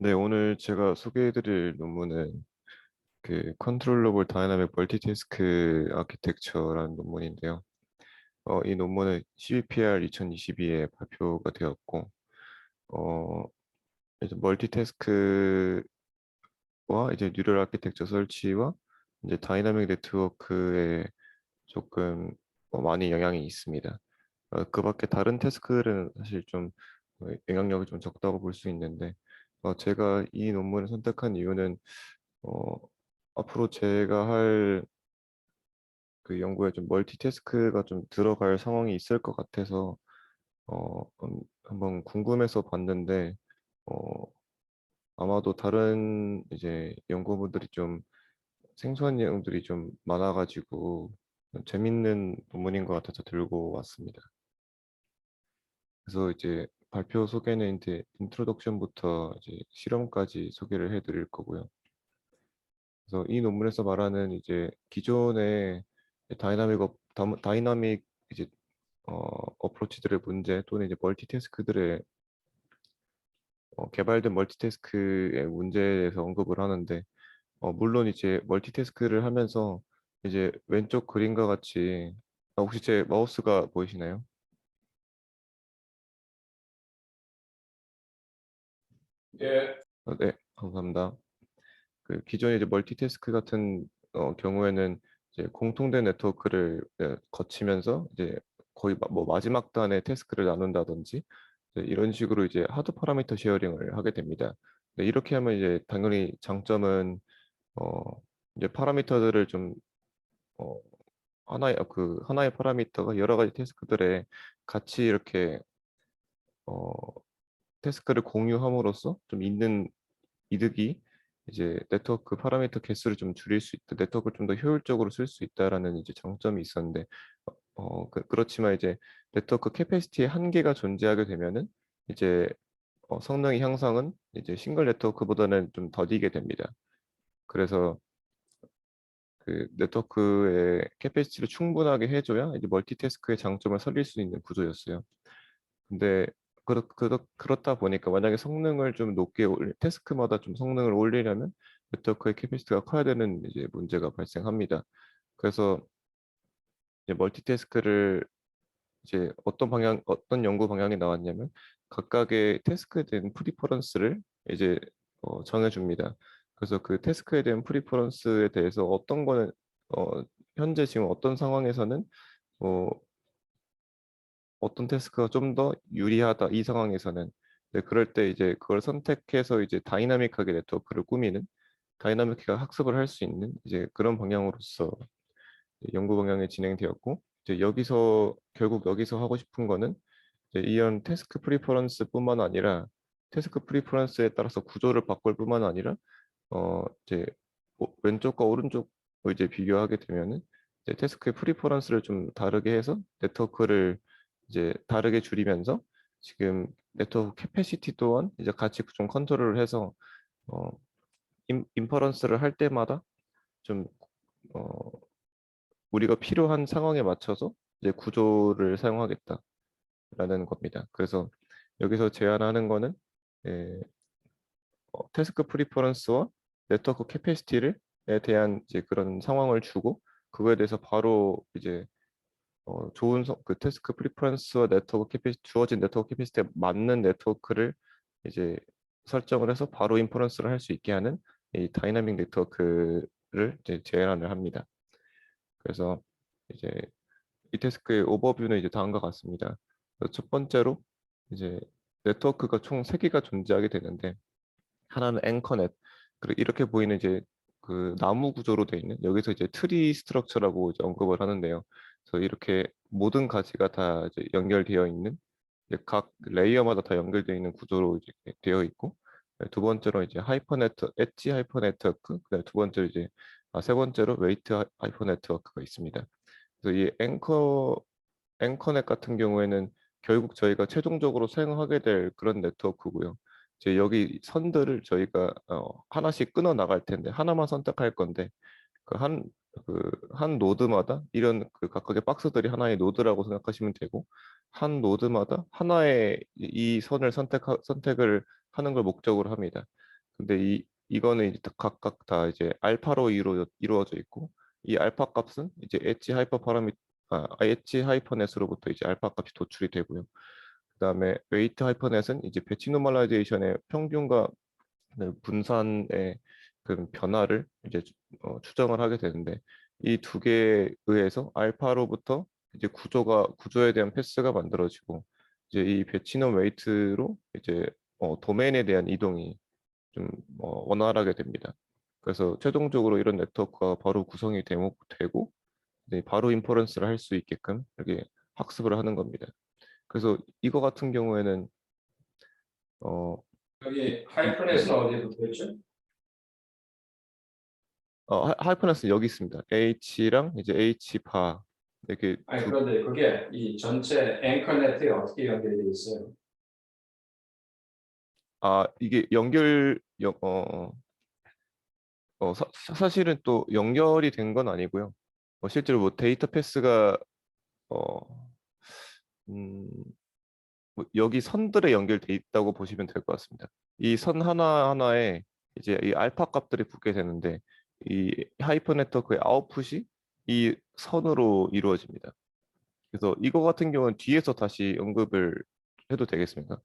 네, 오늘 제가 소개해드릴 논문은 그 컨트롤러블 다이나믹 멀티태스크 아키텍처라는 논문인데요. 이 논문은 CVPR 2022에 발표가 되었고, 어, 이제 멀티태스크와 이제 뉴럴 아키텍처 설치와 이제 다이나믹 네트워크에 조금 많이 영향이 있습니다. 그 밖에 다른 태스크들은 사실 좀 영향력이 좀 적다고 볼 수 있는데, 제가 이 논문을 선택한 이유는 어, 앞으로 제가 할 그 연구에 좀 멀티태스크가 좀 들어갈 상황이 있을 것 같아서 한번 궁금해서 봤는데 어, 아마도 다른 이제 연구분들이 좀 생소한 내용들이 좀 많아가지고 재밌는 논문인 것 같아서 들고 왔습니다. 그래서 이제 발표 소개는 이제 인트로덕션부터 이제 실험까지 소개를 해드릴 거고요. 그래서 이 논문에서 말하는 이제 기존의 다이나믹 이제 어프로치들의 문제 또는 이제 멀티태스크들의 개발된 멀티태스크의 문제에 대해서 언급을 하는데 물론 이제 멀티태스크를 하면서 이제 왼쪽 그림과 같이 혹시 제 마우스가 보이시나요? 예, 네, 감사합니다. 그 기존의 이제 멀티태스크 같은 경우에는 이제 공통된 네트워크를 거치면서 이제 거의 뭐 마지막 단에 태스크를 나눈다든지 이런 식으로 이제 하드 파라미터 쉐어링을 하게 됩니다. 이렇게 하면 이제 당연히 장점은 어 이제 파라미터들을 좀 어, 하나의 파라미터가 여러 가지 태스크들에 같이 이렇게 어 태스크를 공유함으로써 좀 있는 이득이 이제 네트워크 파라미터 개수를 좀 줄일 수 있다, 네트워크를 좀 더 효율적으로 쓸 수 있다라는 이제 장점이 있었는데, 그렇지만 이제 네트워크 캐패시티의 한계가 존재하게 되면은 이제 성능의 향상은 이제 싱글 네트워크보다는 좀 더디게 됩니다. 그래서 그 네트워크의 캐패시티를 충분하게 해줘야 이제 멀티태스크의 장점을 살릴 수 있는 구조였어요. 근데 그렇다 보니까 만약에 성능을 좀 높게 태스크마다 좀 성능을 올리려면 네트워크의 캐패시티가 커야 되는 이제 문제가 발생합니다. 그래서 이제 멀티태스크를 이제 어떤 연구 방향이 나왔냐면 각각의 태스크에 대한 프리퍼런스를 이제 정해줍니다. 그래서 그 태스크에 대한 프리퍼런스에 대해서 어떤 거는 어, 현재 지금 어떤 상황에서는 어, 어떤 태스크가 좀 더 유리하다 이 상황에서는 그럴 때 이제 그걸 선택해서 이제 다이나믹하게 네트워크를 꾸미는 다이나믹하게 학습을 할 수 있는 이제 그런 방향으로서 연구 방향이 진행되었고 이제 결국 여기서 하고 싶은 거는 이제 이런 태스크 프리퍼런스뿐만 아니라 태스크 프리퍼런스에 따라서 구조를 바꿀 뿐만 아니라 이제 왼쪽과 오른쪽을 이제 비교하게 되면은 이제 태스크의 프리퍼런스를 좀 다르게 해서 네트워크를 이제 다르게 줄이면서 지금 네트워크 캐패시티 또한 이제 같이 좀 컨트롤을 해서 어, 인퍼런스를 할 때마다 좀 어, 우리가 필요한 상황에 맞춰서 이제 구조를 사용하겠다라는 겁니다. 그래서 여기서 제안하는 거는 예, 태스크 프리퍼런스와 네트워크 캐패시티를 에 대한 이제 그런 상황을 주고 그거에 대해서 바로 이제 그 태스크 프리퍼런스와 네트워크 캐패시티 주어진 네트워크 캐패시티에 맞는 네트워크를 이제 설정을 해서 바로 인퍼런스를 할 수 있게 하는 이 다이나믹 네트워크를 이제 제안을 합니다. 그래서 이제 이 태스크의 오버뷰는 이제 다음과 같습니다. 그래서 첫 번째로 이제 네트워크가 총 3개가 존재하게 되는데 하나는 앵커넷. 그리고 이렇게 보이는 이제 그 나무 구조로 되어 있는 여기서 이제 트리 스트럭처라고 이제 언급을 하는데요. 그래서 이렇게 모든 가지가 다 이제 연결되어 있는 이제 각 레이어마다 다 연결되어 있는 구조로 이제 되어 있고 두 번째로 이제 엣지 하이퍼 네트워크, 그다음에 세 번째로 웨이트 하이퍼 네트워크가 있습니다. 그래서 이 앵커넷 같은 경우에는 결국 저희가 최종적으로 사용하게 될 그런 네트워크고요. 이제 여기 선들을 저희가 하나씩 끊어 나갈 텐데 하나만 선택할 건데 그 한 노드마다 이런 그 각각의 박스들이 하나의 노드라고 생각하시면 되고 한 노드마다 하나의 이 선을 선택을 하는 걸 목적으로 합니다. 근데 이거는 이제 각각 다 이제 알파로 이루어져 있고, 이 알파 값은 이제 엣지 하이퍼넷으로부터 이제 알파 값이 도출이 되고요. 그다음에 웨이트 하이퍼넷은 이제 배치 노멀라이제이션의 평균과 분산의 그 변화를 이제 추정을 하게 되는데, 이 두 개에 의해서 알파로부터 이제 구조에 대한 패스가 만들어지고, 이제 이 배치노 웨이트로 이제 도메인에 대한 이동이 좀 원활하게 됩니다. 그래서 최종적으로 이런 네트워크가 바로 구성이 되고 이제 바로 인퍼런스를 할 수 있게끔 이렇게 학습을 하는 겁니다. 그래서 이거 같은 경우에는 어, 여기 네. 하이퍼넷은 어디에 붙어 있죠? 하이퍼넷은 여기 있습니다. H랑 이제 H바 이렇게 아니 그런데 그게 이 전체 앵커 네트에 어떻게 연결되어 있어요? 이게 사실은 또 연결이 된 건 아니고요. 실제로 뭐 데이터 패스가 어, 음, 뭐 여기 선들에 연결돼 있다고 보시면 될 것 같습니다. 이 선 하나하나에 이제 이 알파 값들이 붙게 되는데, 이 하이퍼 네트워크의 아웃풋이 이 선으로 이루어집니다. 그래서 이거 같은 경우는 뒤에서 다시 언급을 해도 되겠습니까?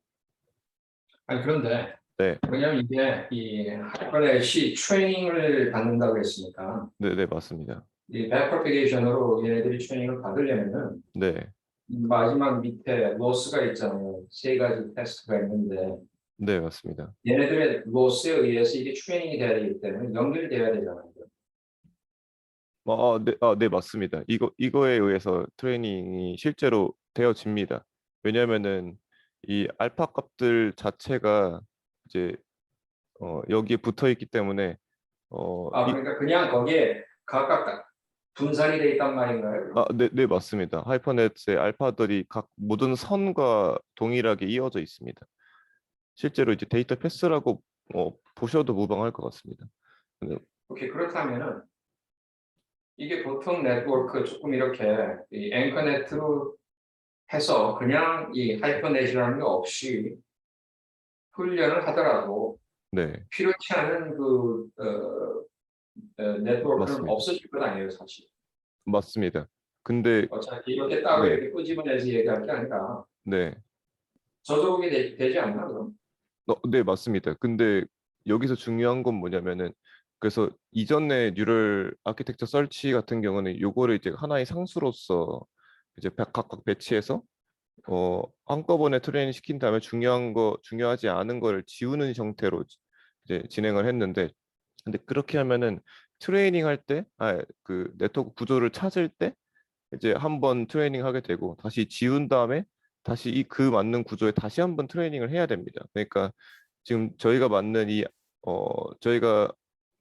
아니 그런데 네, 왜냐면 이게 이 하이퍼넷이 트레이닝을 받는다고 했으니까 네, 네, 맞습니다. 이 백프로피게이션으로 얘네들이 트레이닝을 받으려면은 네, 마지막 밑에 로스가 있잖아요. 세 가지 테스트가 있는데 네, 맞습니다. 얘네들의 로스에 의해서 이게 트레이닝이 돼야 되기 때문에 연결이 돼야 되잖아요. 네, 네, 맞습니다. 이거에 의해서 트레이닝이 실제로 되어집니다. 왜냐면은 이 알파 값들 자체가 이제 여기에 붙어 있기 때문에 어, 아 이, 그러니까 그냥 거기에 각각 다 분산이 돼 있단 말인가요? 그럼? 네, 네, 맞습니다. 하이퍼넷의 알파들이 각 모든 선과 동일하게 이어져 있습니다. 실제로 이제 데이터 패스라고 보셔도 무방할 것 같습니다. 네, 오케이 그렇다면은 이게 보통 네트워크 조금 이렇게 이 앵커네트로 해서 그냥 이 하이퍼넷이라는 게 없이 훈련을 하더라도 네, 필요치 않은 네트워크는 맞습니다. 없어질 것 아니에요, 사실. 맞습니다. 근데 어차피 이렇게 따로 네, 이렇게 끄집어내서 얘기할 게 아니라 네, 저절로 되지 않나, 그럼? 네, 맞습니다. 근데 여기서 중요한 건 뭐냐면은, 그래서 이전에 뉴럴 아키텍처 설치 같은 경우는 요거를 이제 하나의 상수로서 이제 각각 배치해서 한꺼번에 트레이닝 시킨 다음에 중요하지 않은 거를 지우는 형태로 이제 진행을 했는데, 근데 그렇게 하면은 트레이닝 할 때, 그 네트워크 구조를 찾을 때 이제 한번 트레이닝 하게 되고, 다시 지운 다음에 다시 그 맞는 구조에 다시 한번 트레이닝을 해야 됩니다. 그러니까 지금 저희가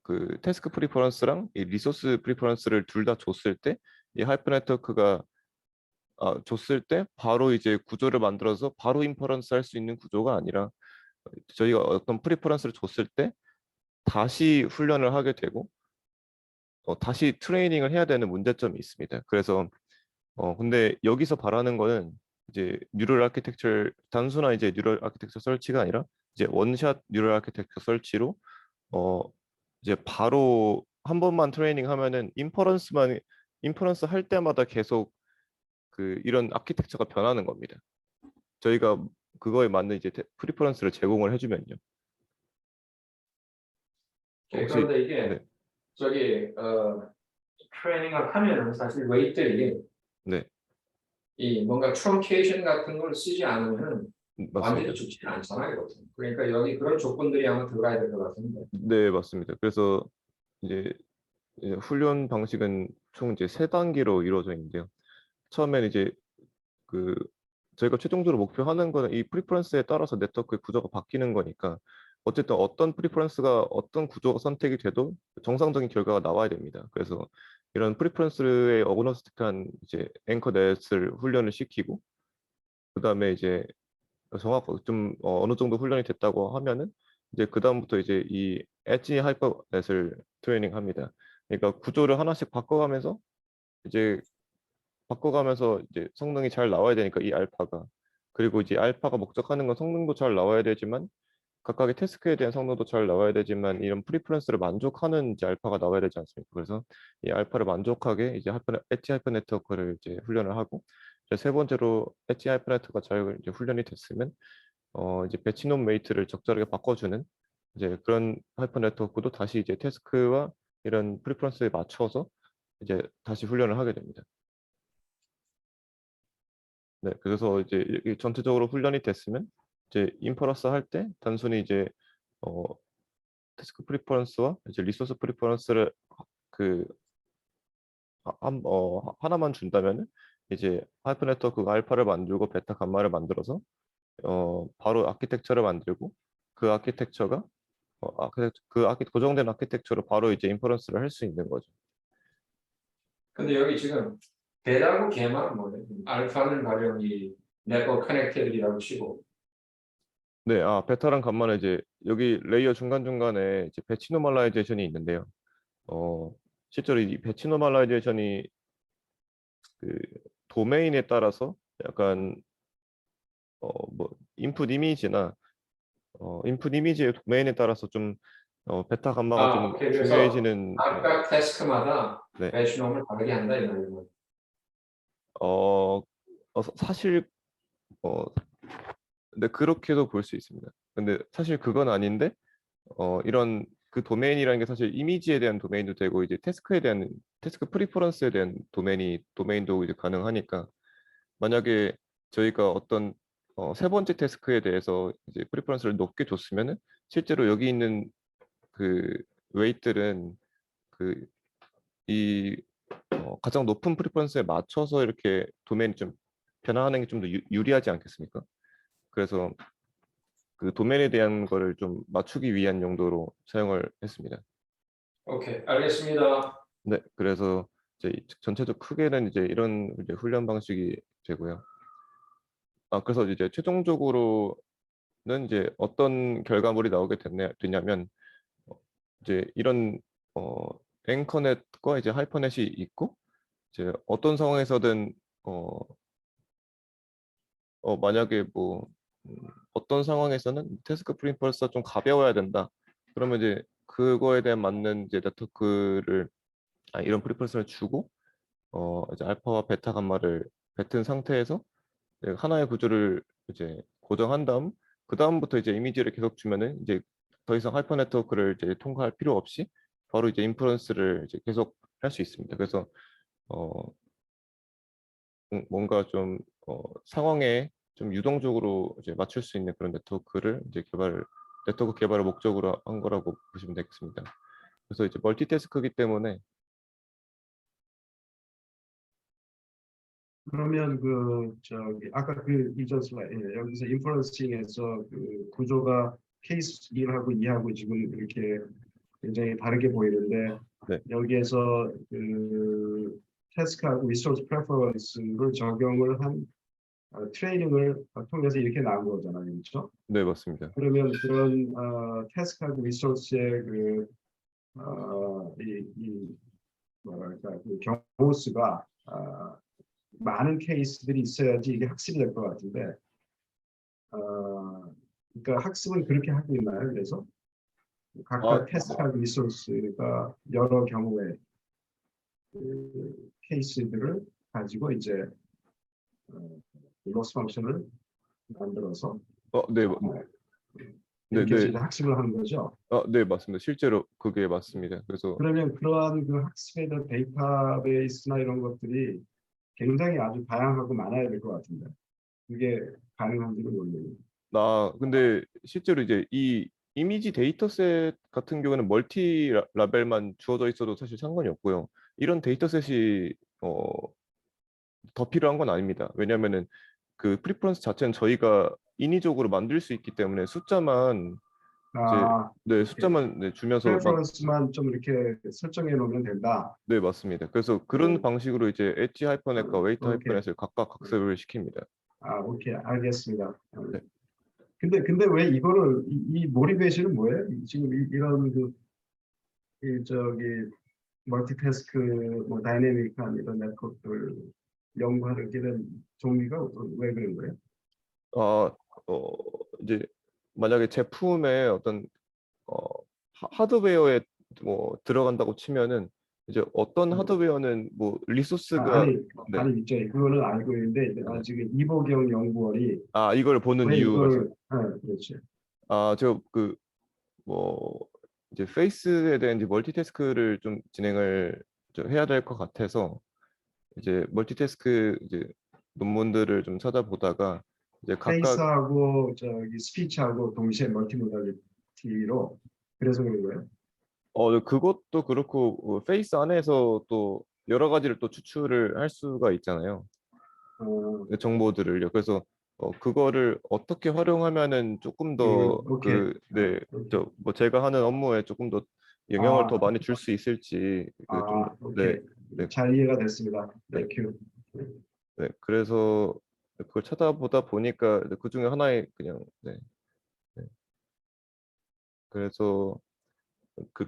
그 태스크 프리퍼런스랑 이 리소스 프리퍼런스를 둘 다 줬을 때, 이 하이퍼 네트워크가 줬을 때 바로 이제 구조를 만들어서 바로 인퍼런스 할 수 있는 구조가 아니라, 저희가 어떤 프리퍼런스를 줬을 때 다시 훈련을 하게 되고 다시 트레이닝을 해야 되는 문제점이 있습니다. 그래서 근데 여기서 바라는 거는 이제 뉴럴 아키텍처, 단순한 이제 뉴럴 아키텍처 설치가 아니라 이제 원샷 뉴럴 아키텍처 설치로 어 이제 바로 한 번만 트레이닝 하면은 인퍼런스 할 때마다 계속 그 이런 아키텍처가 변하는 겁니다. 저희가 그거에 맞는 이제 프리퍼런스를 제공을 해주면요. 혹시 그런데 이게 네, 저기 트레이닝을 하면은 사실 웨이트들이 네, 이 뭔가 트렁케이션 같은 걸 쓰지 않으면 완전히 맞습니다. 죽지는 않잖아요. 그러니까 여기 그런 조건들이 아마 들어가야 될 것 같은데. 네, 맞습니다. 그래서 이제 훈련 방식은 총 이제 세 단계로 이루어져 있는데요. 처음에는 이제 그 저희가 최종적으로 목표하는 거는 이 프리퍼런스에 따라서 네트워크의 구조가 바뀌는 거니까, 어쨌든 어떤 프리퍼런스가 어떤 구조가 선택이 돼도 정상적인 결과가 나와야 됩니다. 그래서 이런 프리퍼런스에 어그노스틱한 이제 앵커넷을 훈련을 시키고, 그다음에 이제 좀 어느 정도 훈련이 됐다고 하면은 이제 그다음부터 이제 이 엣지 하이퍼넷을 트레이닝합니다. 그러니까 구조를 하나씩 이제 바꿔가면서 이제 성능이 잘 나와야 되니까 이 알파가, 그리고 이제 알파가 목적하는 건 성능도 잘 나와야 되지만 각각의 태스크에 대한 성능도 잘 나와야 되지만 이런 프리퍼런스를 만족하는 이제 알파가 나와야 되지 않습니까? 그래서 이 알파를 만족하게 이제 엣지 하이퍼 네트워크를 이제 훈련을 하고 이제 세 번째로 엣지 하이퍼 네트워크가 잘 이제 훈련이 됐으면 이제 배치놈 웨이트를 적절하게 바꿔주는 이제 그런 하이퍼 네트워크도 다시 이제 태스크와 이런 프리퍼런스에 맞춰서 이제 다시 훈련을 하게 됩니다. 네, 그래서 이제 전체적으로 훈련이 됐으면 이제 인퍼런스 할 때 단순히 이제 어, 태스크 프리퍼런스와 이제 리소스 프리퍼런스를 그 하나만 준다면은 이제 하이퍼 네트워크 알파를 만들고 베타 감마를 만들어서 바로 아키텍처를 만들고 그 아키텍처가 고정된 아키텍처로 바로 이제 인퍼런스를 할 수 있는 거죠. 근데 여기 지금 베라고 개만 뭐예요? 알파는 가령 이 네트워크 커넥티비티라고 치고 네, 베타랑 감마는 이제 여기 레이어 중간중간에 이제 배치 노멀라이제이션이 있는데요. 어, 실제로 이 배치 노멀라이제이션이 그 도메인에 따라서 약간 뭐 인풋 이미지의 도메인에 따라서 좀 베타 감마가 좀 오케이. 그래서 중요해지는. 네, 각각 태스크마다 네. 배치놈을 다르게 한다 이 말이에요. 사실 어, 근데 그렇게도 볼 수 있습니다. 근데 사실 그건 아닌데 이런 그 도메인이라는 게 사실 이미지에 대한 도메인도 되고 이제 태스크 프리퍼런스에 대한 도메인도 이제 가능하니까 만약에 저희가 어떤 세 번째 태스크에 대해서 이제 프리퍼런스를 높게 줬으면은 실제로 여기 있는 그 웨이트들은 그 이 가장 높은 프리퍼런스에 맞춰서 이렇게 도메인이 좀 변화하는 게 좀 더 유리하지 않겠습니까? 그래서 그 도메인에 대한 거를 좀 맞추기 위한 용도로 사용을 했습니다. 오케이, 알겠습니다. 네, 그래서 이제 전체적 크게는 이제 이런 이제 훈련 방식이 되고요. 그래서 이제 최종적으로는 이제 어떤 결과물이 나오게 됐냐면 이제 이런 어, 앵커넷과 이제 하이퍼넷이 있고 이제 어떤 상황에서든 어, 만약에 뭐 어떤 상황에서는 태스크 프리퍼런스가 좀 가벼워야 된다. 그러면 이제 그거에 대한 맞는 이제 네트워크를 이런 프리퍼런스를 주고 이제 알파와 베타 감마를 뱉은 상태에서 이제 하나의 구조를 이제 고정한 다음 그 다음부터 이제 이미지를 계속 주면은 이제 더 이상 하이퍼 네트워크를 이제 통과할 필요 없이 바로 이제 인퍼런스를 이제 계속 할 수 있습니다. 그래서 어, 뭔가 좀 상황에 좀 유동적으로 이제 맞출 수 있는 그런 네트워크 개발을 목적으로 한 거라고 보시면 되겠습니다. 그래서 이제 멀티태스크이기 때문에. 그러면 그 저기 아까 그 이전 슬라이드 여기서 인퍼런싱에서 그 구조가 케이스 1하고 2하고 지금 이렇게 굉장히 다르게 보이는데 네, 여기에서 그 태스크하고 리소스 프레퍼런스를 적용을 한 트레이닝을 통해서 이렇게 나온 거잖아요, 그렇죠? 네 맞습니다. 그러면 그런 태스크하고 리소스의 그이 뭐랄까 그 경우 수가 많은 케이스들이 있어야지 이게 학습이 될 것 같은데, 그러니까 학습은 그렇게 하고 있나요? 그래서 아, 각각 태스크하고 리소스가 여러 경우의 그 케이스들을 가지고 이제 로스 펑션을 만들어서 네, 어, 네, 이렇게 해서 네, 이제 학습을 하는 거죠. 네 맞습니다. 실제로 그게 맞습니다. 그래서 그러면 그러한 그 학습에 대한 데이터베이스나 이런 것들이 굉장히 아주 다양하고 많아야 될 것 같은데 그게 가능한지는 모르겠네요. 근데 실제로 이제 이 이미지 데이터셋 같은 경우는 멀티 라벨만 주어져 있어도 사실 상관이 없고요. 이런 데이터셋이 더 필요한 건 아닙니다. 왜냐하면은 그 프리퍼런스 자체는 저희가 인위적으로 만들 수 있기 때문에 숫자만 이제 아, 네 이렇게 숫자만 네, 주면서 프레퍼런스만 좀 이렇게 설정해 놓으면 된다. 네 맞습니다. 그래서 그런 음, 방식으로 이제 엣지 하이퍼넷과 웨이트 오케이. 하이퍼넷을 각각 학습을 시킵니다. 오케이. 알겠습니다. 네. 근데 왜 이거를 이 모티베이션은 뭐예요? 지금 이런 저기 멀티태스크 뭐 다이내믹한 이런 네트워크를 연구하는 게 된 동기가 왜 그런 거예요? 아, 이제 만약에 제품에 어떤 어, 하드웨어에 뭐 들어간다고 치면은 이제 어떤 하드웨어는 뭐 리소스가 아니, 네, 아니, 이제 그거는 알고 있는데, 네. 지금 이보경 연구원이 이걸 보는 왜 이유가 지금 이거를, 그렇지. 제가 그 뭐 이제 페이스에 대한 이제 멀티태스크를 좀 진행을 좀 해야 될 것 같아서 이제 멀티태스크 이제 논문들을 좀 찾아보다가 이제 각각 페이스하고 스피치하고 동시에 멀티모달리티로 그래서 그런 거예요. 그것도 그렇고 페이스 안에서 또 여러 가지를 또 추출을 할 수가 있잖아요. 어, 그 정보들을요. 그래서 그거를 어떻게 활용하면은 조금 더 오케이. 네, 오케이. 저 뭐 제가 하는 업무에 조금 더 영향을 더 아, 많이 줄 수 있을지 그 좀 네, 오케이. 네, 잘 이해가 됐습니다. 네, 땡큐. 네. 그래서 그걸 찾아보다 보니까 그 중에 하나의 그냥 네, 네. 그래서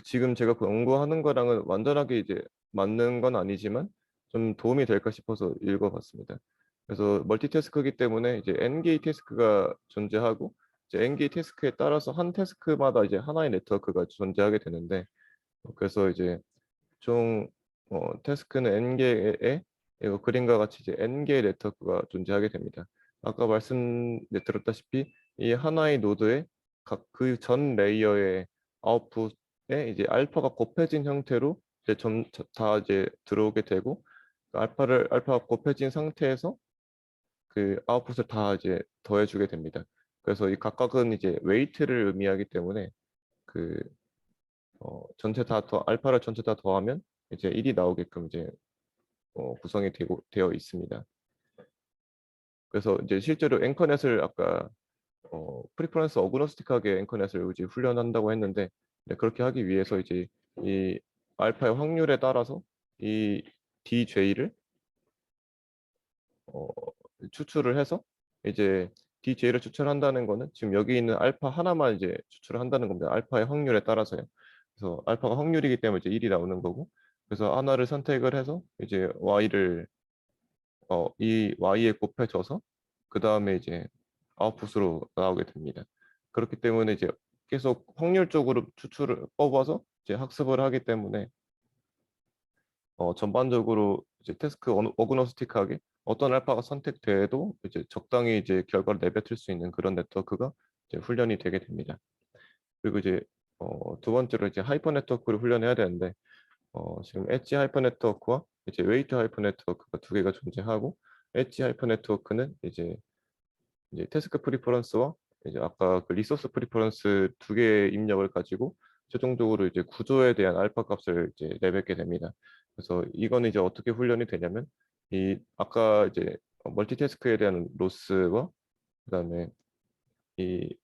지금 제가 그 연구하는 거랑은 완전하게 이제 맞는 건 아니지만 좀 도움이 될까 싶어서 읽어봤습니다. 그래서 멀티태스크이기 때문에 이제 N개의 태스크가 존재하고 이제 N개의 태스크에 따라서 한 태스크마다 이제 하나의 네트워크가 존재하게 되는데 그래서 이제 총 태스크는 N개의 그림과 같이 이제 N개의 네트워크가 존재하게 됩니다. 아까 드렸다시피 이 하나의 노드에 각 그 전 레이어의 아웃풋에 이제 알파가 곱해진 형태로 이제 다 이제 들어오게 되고 그 알파가 곱해진 상태에서 그 아웃풋을 다 이제 더해주게 됩니다. 그래서 이 각각은 이제 웨이트를 의미하기 때문에 그 전체 알파를 전체 다 더하면 이제 1이 나오게끔 이제 구성이 되어 있습니다. 그래서 이제 실제로 앵커넷을 아까 프리퍼런스 어그노스틱하게 앵커넷을 이제 훈련한다고 했는데 네, 그렇게 하기 위해서 이제 이 알파의 확률에 따라서 이 DJ를 어, 추출을 해서 이제 DJ를 추출한다는 거는 지금 여기 있는 알파 하나만 이제 추출을 한다는 겁니다. 알파의 확률에 따라서요. 그래서 알파가 확률이기 때문에 이제 1이 나오는 거고 그래서 하나를 선택을 해서 이제 이 y에 곱해져서 그 다음에 이제 아웃풋으로 나오게 됩니다. 그렇기 때문에 이제 계속 확률적으로 추출을 뽑아서 이제 학습을 하기 때문에 전반적으로 이제 태스크 어그노스틱하게 어떤 알파가 선택돼도 이제 적당히 이제 결과를 내뱉을 수 있는 그런 네트워크가 이제 훈련이 되게 됩니다. 그리고 이제 두 번째로 이제 하이퍼 네트워크를 훈련해야 되는데 지금 엣지 하이퍼 네트워크와 이제 웨이트 하이퍼 네트워크가 두 개가 존재하고 엣지 하이퍼 네트워크는 이제 태스크 프리퍼런스와 이제 아까 그 리소스 프리퍼런스 두 개의 입력을 가지고 최종적으로 이제 구조에 대한 알파 값을 이제 내뱉게 됩니다. 그래서 이거는 이제 어떻게 훈련이 되냐면 이 아까 이제 멀티태스크에 대한 로스와 그다음에 이,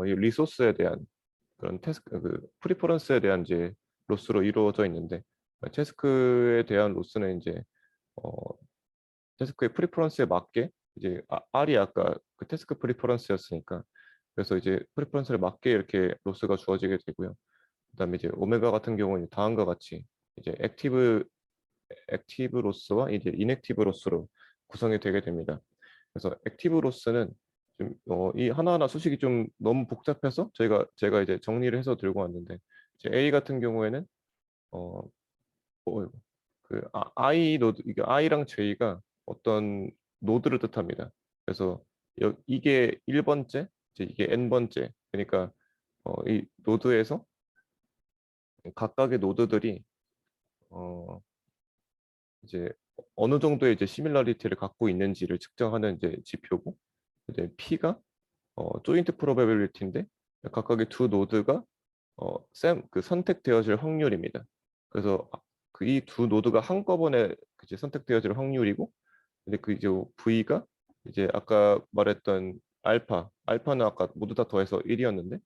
이 리소스에 대한 그런 그 프리퍼런스에 대한 이제 로스로 이루어져 있는데 태스크에 대한 로스는 이제 어, 태스크의 프리퍼런스에 맞게 이제 R이 아까 그 태스크 프리퍼런스였으니까 그래서 이제 프리퍼런스를 맞게 이렇게 로스가 주어지게 되고요. 그다음에 이제 오메가 같은 경우는 다음과 같이 이제 액티브 로스와 이제 인액티브 로스로 구성이 되게 됩니다. 그래서 액티브 로스는 좀 이 하나하나 수식이 좀 너무 복잡해서 제가 이제 정리를 해서 들고 왔는데 이제 A 같은 경우에는 어, I 노드 이게 I랑 J가 어떤 노드를 뜻합니다. 그래서 이게 1번째, 이제 이게 n번째. 그러니까 이 노드에서 각각의 노드들이 어, 이제 어느 정도의 이제 시밀러리티를 갖고 있는지를 측정하는 이제 지표고, 이제 P가 조인트 프로베빌리티인데 각각의 두 노드가 그 선택되어질 확률입니다. 그래서 그 이 두 노드가 한꺼번에 이제 선택되어질 확률이고, 근데 그 이제 V가 이제 아까 말했던 알파는 아까 모두 다 더해서 1이었는데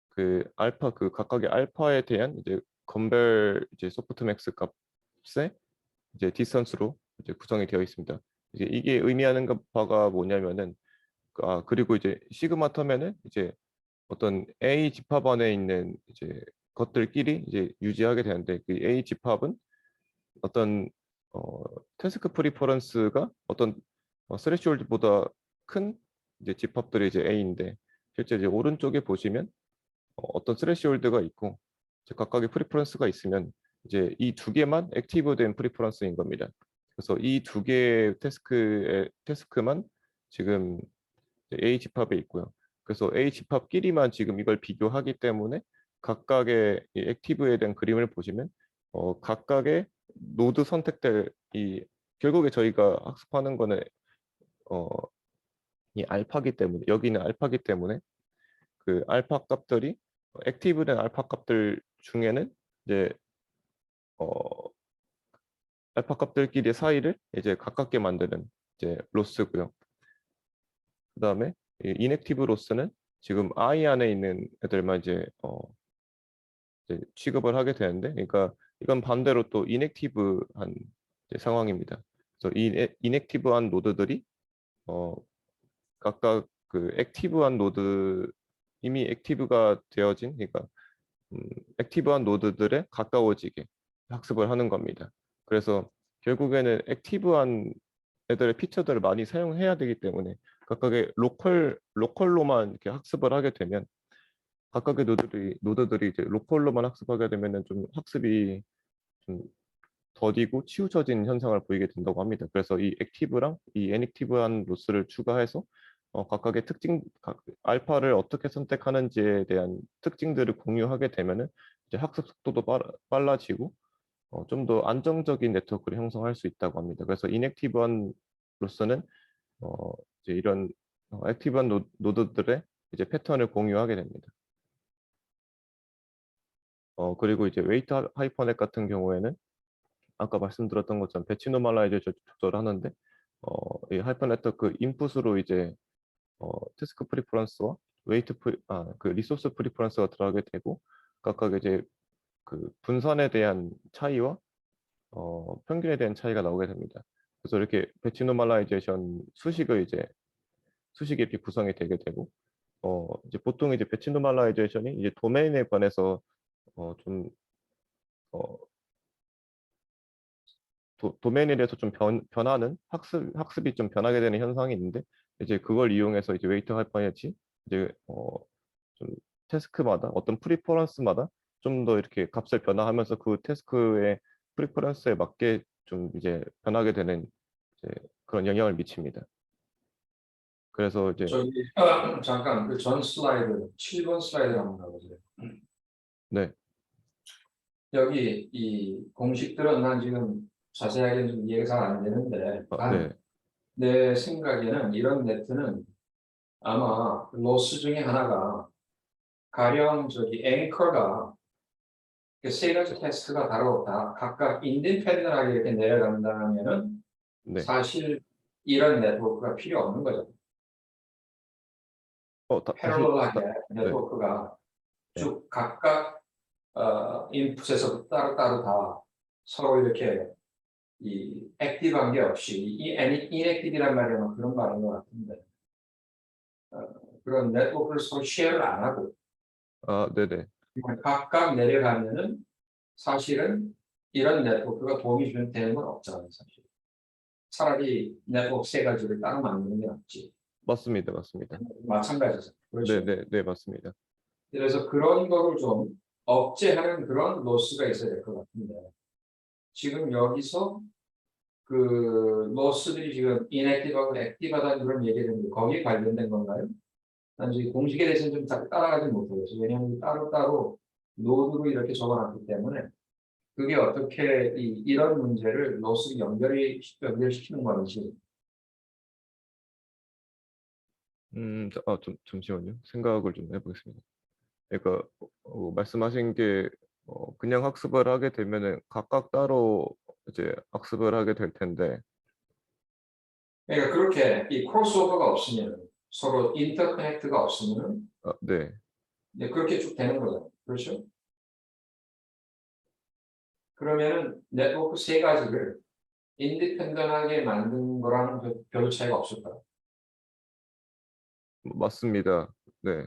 그 알파 그 각각의 알파에 대한 이제 건벨 이제 소프트맥스 값의 이제 디스턴스로 이제 구성이 되어 있습니다. 이제 이게 의미하는 바가 뭐냐면은 그리고 이제 시그마 터면은 이제 어떤 A 집합 안에 있는 이제 것들끼리 이제 유지하게 되는데 그 A 집합은 어떤 어, 태스크 프리퍼런스가 어떤 스레시홀드보다 큰 이제 집합들이 이제 A인데 실제 이제 오른쪽에 보시면 어떤 스레시홀드가 있고 이제 각각의 프리퍼런스가 있으면 이제 이 두 개만 액티브된 프리퍼런스인 겁니다. 그래서 이 두 개의 테스크만 지금 A 집합에 있고요. 그래서 A 집합끼리만 지금 이걸 비교하기 때문에 각각의 이 액티브에 대한 그림을 보시면 각각의 노드 선택될 이 결국에 저희가 학습하는 거는 이 알파기 때문에 여기는 알파기 때문에 그 알파 값들이 액티브된 알파 값들 중에는 이제 어, 알파 값들끼리 사이를 이제 가깝게 만드는 이제 로스고요. 그다음에 이 인액티브 로스는 지금 I 안에 있는 애들만 이제 취급을 하게 되는데, 그러니까 이건 반대로 또 인액티브한 상황입니다. 그래서 이 인액티브한 노드들이 어, 각각 그 액티브한 노드 이미 액티브가 되어진 그러니까 액티브한 노드들에 가까워지게 학습을 하는 겁니다. 그래서 결국에는 액티브한 애들의 피처들을 많이 사용해야 되기 때문에 각각의 로컬로만 이렇게 학습을 하게 되면 각각의 노드들이 이제 로컬로만 학습하게 되면은 좀 학습이 좀 더디고 치우쳐진 현상을 보이게 된다고 합니다. 그래서 이 액티브랑 이 인액티브한 로스를 추가해서 각각의 알파를 어떻게 선택하는지에 대한 특징들을 공유하게 되면은 이제 학습 속도도 빨라지고 좀 더 안정적인 네트워크를 형성할 수 있다고 합니다. 그래서 인액티브한 로스는 이제 이런 액티브한 노드들의 이제 패턴을 공유하게 됩니다. 그리고 이제 웨이트 하이퍼넷 같은 경우에는 아까 말씀드렸던 것처럼 배치 노멀라이제이션 조절하는데 이 하이퍼 네트워크 인풋으로 이제 태스크 프리퍼런스와 그 리소스 프리퍼런스가 들어가게 되고 각각 이제 그 분산에 대한 차이와 평균에 대한 차이가 나오게 됩니다. 그래서 이렇게 배치 노멀라이제이션 수식이 이렇게 구성이 되게 되고 이제 보통 이제 배치 노멀라이제이션이 이제 도메인에 관해서 좀 도메인에 대해서 좀 변하는 학습이 좀 변하게 되는 현상이 있는데 이제 그걸 이용해서 이제 웨이트 하이퍼넷이 이제 좀 태스크마다 어떤 프리퍼런스마다 좀 더 이렇게 값을 변화하면서 그 태스크의 프리퍼런스에 맞게 좀 이제 변하게 되는 이제 그런 영향을 미칩니다. 그래서 이제 저기 잠깐 그 전 슬라이드 7번 슬라이드 한번 가보세요. 네, 여기 이 공식들은 난 지금 자세하게 좀 이해가 잘 안 되는데 네, 내 생각에는 이런 네트는 아마 로스 중에 하나가 가령 저기 앵커가 세 가지 테스트가 다 각각 인디펜던하게 이렇게 내려간다면은 네. 사실 이런 네트워크가 필요 없는 거죠. 다시 패러럴하게 네, 네트워크가 네. 쭉 각각 인풋에서 따로따로 다 서로 이렇게 이 액티브한 게 없이 이 인액티브란 말이면 그런 말인 것 같은데 그런 네트워크를 서로 쉐어를 안 하고 네네. 각각 내려가면은 사실은 이런 네트워크가 도움이 되는 건 없잖아요, 사실. 차라리 네트워크 세 가지를 따로 만드는 게 낫지. 맞습니다. 맞습니다. 마찬가지죠. 그렇죠. 네, 맞습니다. 그래서 그런 거를 좀 억제하는 그런 로스가 있어야 될 것 같은데 지금 여기서 그 로스들이 지금 인액티브하고 액티브하다는 그런 얘기를 했는데 거기에 관련된 건가요? 난 지금 공식에 대해서는 좀 따라가지 못하겠어요. 왜냐하면 따로따로 노드로 이렇게 적어놨기 때문에 그게 어떻게 이런 문제를 로스 연결시키는 건지. 잠시만요. 생각을 좀 해보겠습니다. 그러니까 말씀하신 게 그냥 학습을 하게 되면은 각각 따로 이제 학습을 하게 될 텐데, 그러니까 그렇게 이 크로스오버가 없으면 서로 인터커넥트가 없으면 네, 이제 그렇게 쭉 되는 거잖아요. 그렇죠? 그러면은 네트워크 세 가지를 인디펜던하게 만든 거랑은 별 차이가 없을까요? 맞습니다. 네,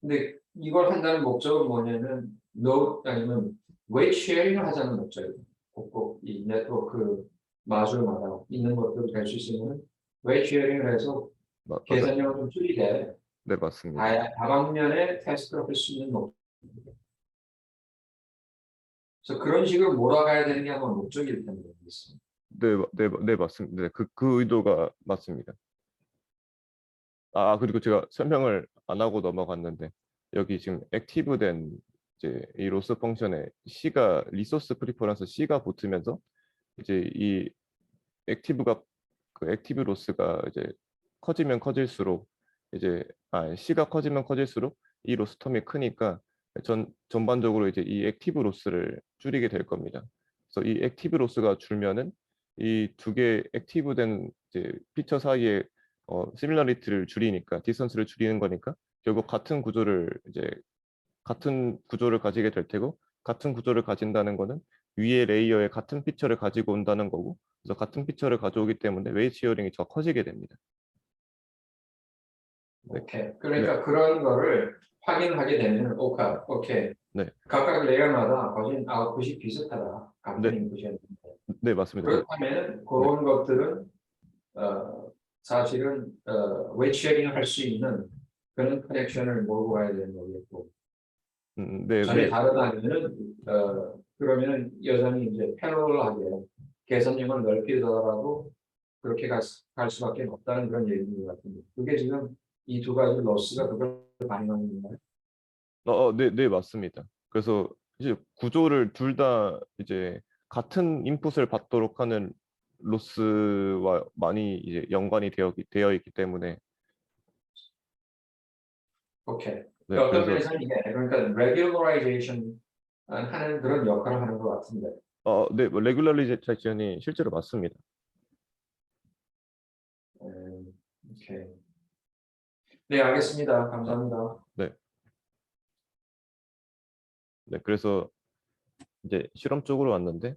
근데 이걸 한다는 목적은 뭐냐면 아니면 웨이트 쉐어링을 하자는 목적이에요. 꼭꼭 이 네트워크 마주마다 있는 것들을 될 수 있으면 웨이트 쉐어링을 해서 맞아요. 계산량을 좀 줄이되 네, 맞습니다. 다방면에 테스트를 할 수 있는 목적입니다. 그래서 그런 식으로 몰아가야 되는 게 아마 목적일 텐데 있습니다. 네, 맞습니다. 네, 그 의도가 맞습니다. 그리고 제가 설명을 안 하고 넘어갔는데 여기 지금 액티브된 이제 이 로스 펑션에 C가 리소스 프리퍼런스 C가 붙으면서 이제 이 액티브가 그 액티브 로스가 이제 커지면 커질수록 이제 C가 커지면 커질수록 이 로스 텀이 크니까 전반적으로 이제 이 액티브 로스를 줄이게 될 겁니다. 그래서 이 액티브 로스가 줄면은 이 두 개 액티브된 이제 피처 사이에 시밀러리티를 줄이니까 디스턴스를 줄이는 거니까 결국 같은 구조를 가지게 될 테고 같은 구조를 가진다는 거는 위의 레이어에 같은 피처를 가지고 온다는 거고 그래서 같은 피처를 가져오기 때문에 웨이트 시어링이 더 커지게 됩니다. 네, 오케이. 네, 그러니까 그런 거를 확인하게 되면 오케이. 네, 각각 레이어마다 거진 아웃풋이 비슷하다. 같은 네, 인풋이었는데. 네, 맞습니다. 그렇다면 네, 그런 것들은 사실은 웨이트 쉐어링을 할 수 있는 그런 커넥션을 몰고 가야 되는 거겠고 네, 전혀 네, 다르다면은 그러면은 여전히 이제 패러럴하게 개선력을 넓히더라도 그렇게 갈 수밖에 없다는 그런 얘기인 것 같은데 그게 지금 이 두 가지 로스가 그걸 반영하는 건가요? 네, 네, 맞습니다. 그래서 이제 구조를 둘 다 이제 같은 인풋을 받도록 하는 로스와 많이 이제 연관이 되어 있기 때문에 오케이. 네, 어떤 그래서 면에서는 이게 그러니까 regularization 하는 그런 역할을 하는 것 같은데. 네, 뭐 레귤러리제이션이 실제로 맞습니다. 오케이. 네, 알겠습니다. 아, 감사합니다. 네, 네, 그래서 이제 실험 쪽으로 왔는데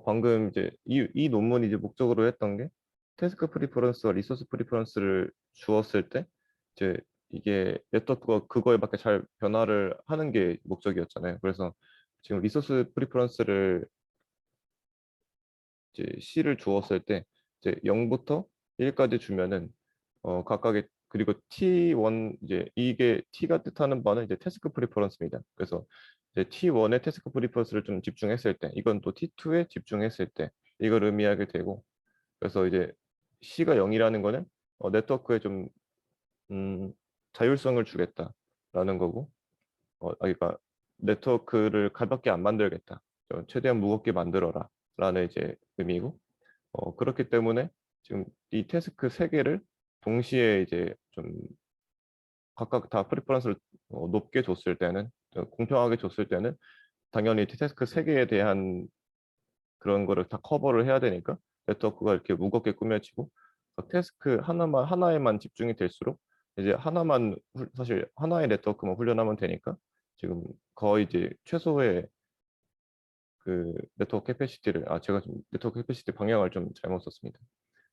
방금 이제 이 논문이 이제 목적으로 했던 게 태스크 프리퍼런스와 리소스 프리퍼런스를 주었을 때 이제 이게 네트워크가 그거에 맞게 잘 변화를 하는 게 목적이었잖아요. 그래서 지금 리소스 프리퍼런스를 이제 C를 주었을 때 이제 0부터 1까지 주면은 각각의 그리고 T1 이제 이게 T가 뜻하는 바는 이제 태스크 프리퍼런스입니다. 그래서 이제 T1의 태스크 프리퍼런스를 좀 집중했을 때 이건 또 T2에 집중했을 때 이걸 의미하게 되고 그래서 이제 C가 0이라는 거는 네트워크에 좀 음, 자율성을 주겠다라는 거고 그러니까 네트워크를 가볍게 안 만들겠다. 최대한 무겁게 만들어라 라는 이제 의미고 그렇기 때문에 지금 이 태스크 세 개를 동시에 이제 좀 각각 다 프리퍼런스를 높게 줬을 때는 공평하게 줬을 때는 당연히 태스크 세 개에 대한 그런 거를 다 커버를 해야 되니까 네트워크가 이렇게 무겁게 꾸며지고 태스크 하나에만 집중이 될수록 이제 사실 하나의 네트워크만 훈련하면 되니까 지금 거의 이제 최소의 그 네트워크 캐패시티를 제가 좀 네트워크 캐패시티 방향을 좀 잘못 썼습니다.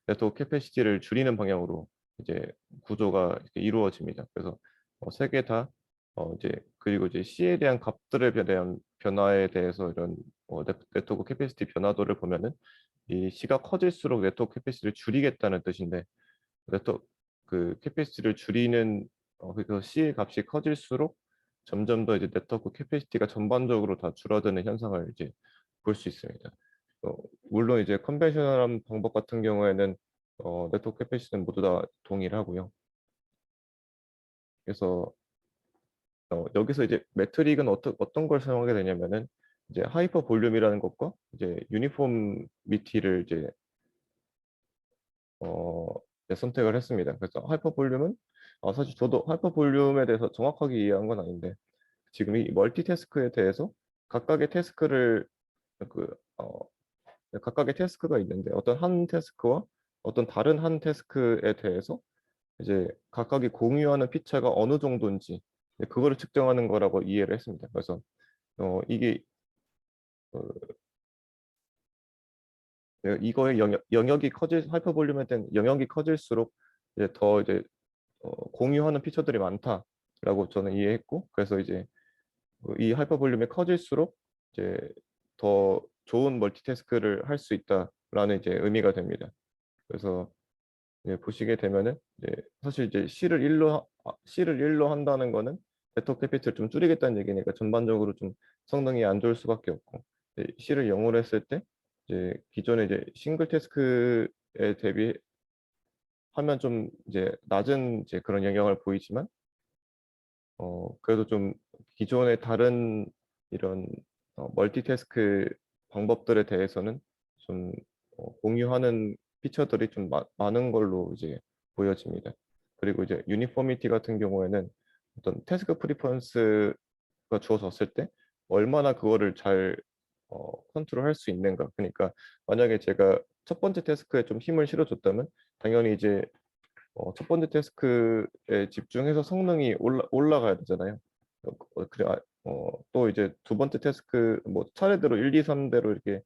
네트워크 캐패시티를 줄이는 방향으로 이제 구조가 이렇게 이루어집니다. 그래서 세 개 다 이제 그리고 이제 C에 대한 값들에 대한 변화에 대해서 이런 네트워크 캐패시티 변화도를 보면은 이 C가 커질수록 네트워크 캐패시티를 줄이겠다는 뜻인데 네트워크 그 캐패시티를 줄이는 그래서 C의 값이 커질수록 점점 더 이제 네트워크 캐패시티가 전반적으로 다 줄어드는 현상을 이제 볼 수 있습니다. 어, 물론 이제 컨벤셔널한 방법 같은 경우에는 네트워크 캐패시티는 모두 다 동일하고요. 그래서 여기서 이제 매트릭은 어떤 걸 사용하게 되냐면은 이제 하이퍼 볼륨이라는 것과 이제 유니폼미티를 이제 선택을 했습니다. 그래서 하이퍼 볼륨은 사실 저도 하이퍼 볼륨에 대해서 정확하게 이해한 건 아닌데 지금 이 멀티태스크에 대해서 각각의 태스크를 그 각각의 태스크가 있는데 어떤 한 태스크와 어떤 다른 한 태스크에 대해서 이제 각각이 공유하는 피처가 어느 정도인지 그거를 측정하는 거라고 이해를 했습니다. 그래서 이게 이거의 영역이 하이퍼 볼륨에 대한 영역이 커질수록 이제 더 이제 공유하는 피처들이 많다라고 저는 이해했고 그래서 이제 이 하이퍼 볼륨이 커질수록 이제 더 좋은 멀티태스크를 할 수 있다라는 이제 의미가 됩니다. 그래서 보시게 되면은 이제 사실 이제 C를 1로 C를 1로 한다는 거는 네트워크 캐피티를 좀 줄이겠다는 얘기니까 전반적으로 좀 성능이 안 좋을 수밖에 없고, 이제 C를 0으로 했을 때 이제 기존의 이제 싱글 태스크에 대비하면 좀 이제 낮은 이제 그런 영향을 보이지만, 그래도 좀 기존의 다른 이런 멀티태스크 방법들에 대해서는 좀 공유하는 피처들이 좀 많은 걸로 이제 보여집니다. 그리고 이제 유니포미티 같은 경우에는 어떤 태스크 프리퍼런스가 주어졌을 때 얼마나 그거를 잘 컨트롤할 수 있는가. 그러니까 만약에 제가 첫 번째 태스크에 좀 힘을 실어줬다면 당연히 이제 첫 번째 태스크에 집중해서 성능이 올라가야 되잖아요. 그래, 또 이제 두 번째 태스크 뭐 차례대로 1, 2, 3대로 이렇게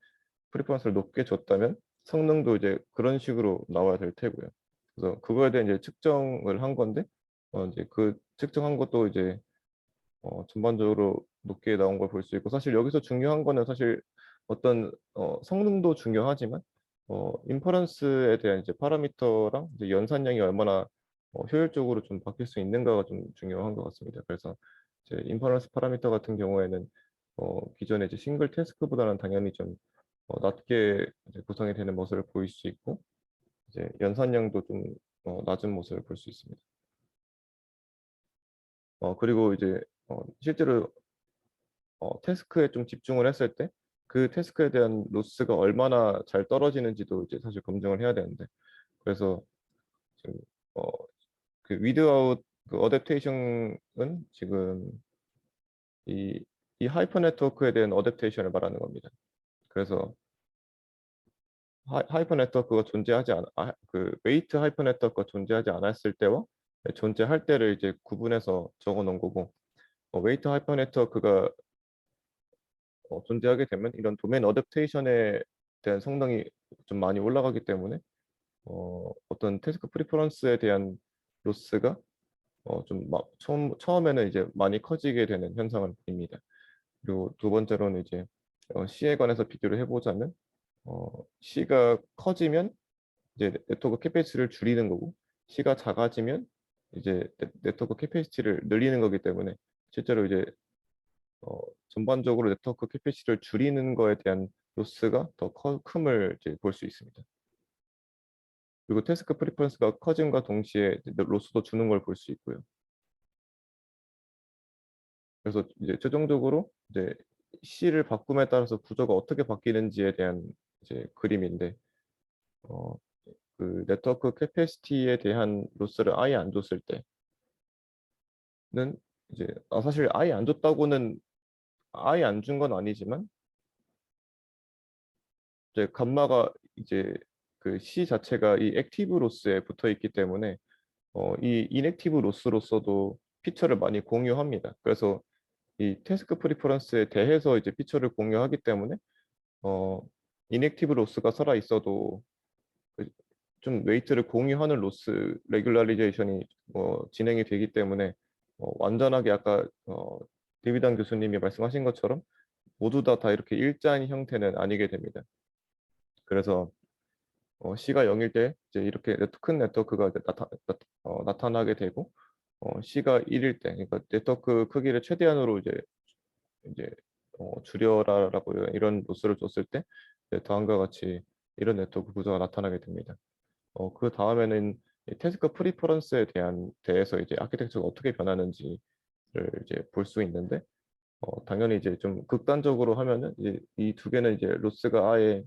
프리퍼런스를 높게 줬다면 성능도 이제 그런 식으로 나와야 될 테고요. 그래서 그거에 대한 이제 측정을 한 건데, 이제 그 측정한 것도 이제 전반적으로 높게 나온 걸 볼 수 있고, 사실 여기서 중요한 거는 사실 어떤 성능도 중요하지만 인퍼런스에 대한 이제 파라미터랑 이제 연산량이 얼마나 효율적으로 좀 바뀔 수 있는가가 좀 중요한 것 같습니다. 그래서 이제 인퍼런스 파라미터 같은 경우에는 기존의 이제 싱글 태스크보다는 당연히 좀 낮게 이제 구성이 되는 모습을 보일 수 있고, 이제 연산량도 좀 낮은 모습을 볼 수 있습니다. 그리고 이제 실제로 태스크에 좀 집중을 했을 때 그 태스크에 대한 로스가 얼마나 잘 떨어지는지도 이제 사실 검증을 해야 되는데, 그래서 지금 어, 그 위드아웃 그 어댑테이션은 지금 이 하이퍼 네트워크에 대한 어댑테이션을 말하는 겁니다. 그래서 하이퍼 네트워크가 존재하지 않, 그 웨이트 하이퍼 네트워크가 존재하지 않았을 때와 존재할 때를 이제 구분해서 적어 놓은 거고, 웨이트 하이퍼 네트워크가 존재하게 되면 이런 도메인 어댑테이션에 대한 성능이 좀 많이 올라가기 때문에 어떤 태스크 프리퍼런스에 대한 로스가 좀 처음에는 이제 많이 커지게 되는 현상을 보입니다. 그리고 두 번째로는 이제 C에 관해서 비교를 해보자면 C가 커지면 이제 네트워크 캐패시티를 줄이는 거고, C가 작아지면 이제 네트워크 캐패시티를 늘리는 거기 때문에 실제로 이제 어, 전반적으로 네트워크 캐패시티를 줄이는 거에 대한 로스가 더 큼을 이제 볼 수 있습니다. 그리고 태스크 프리퍼런스가 커짐과 동시에 이제 로스도 주는 걸 볼 수 있고요. 그래서 이제 최종적으로 이제 C를 바꿈에 따라서 구조가 어떻게 바뀌는지에 대한 이제 그림인데, 어, 그 네트워크 캐패시티에 대한 로스를 아예 안 줬을 때는 이제 사실 아예 안 줬다고는 아예 안 준 건 아니지만 이제 감마가 이제 그 C 자체가 이 액티브 로스에 붙어 있기 때문에 이 인액티브 로스로서도 피처를 많이 공유합니다. 그래서 이 태스크 프리퍼런스에 대해서 이제 피처를 공유하기 때문에 어, 인액티브 로스가 살아 있어도 좀 웨이트를 공유하는 로스 레귤라리제이션이 진행이 되기 때문에 완전하게 아까 데이비단 교수님이 말씀하신 것처럼 모두 다 이렇게 일자인 형태는 아니게 됩니다. 그래서 C가 0일 때 이제 이렇게 큰 네트워크가 이제 나타나게 되고, C가 1일 때, 그러니까 네트워크 크기를 최대한으로 이제 줄여라라고 이런 로스를 줬을 때 다음과 같이 이런 네트워크 구조가 나타나게 됩니다. 그 다음에는 이 태스크 프리퍼런스에 대해서 이제 아키텍처가 어떻게 변하는지를 이제 볼 수 있는데, 당연히 이제 좀 극단적으로 하면은 이제 이 두 개는 이제 로스가 아예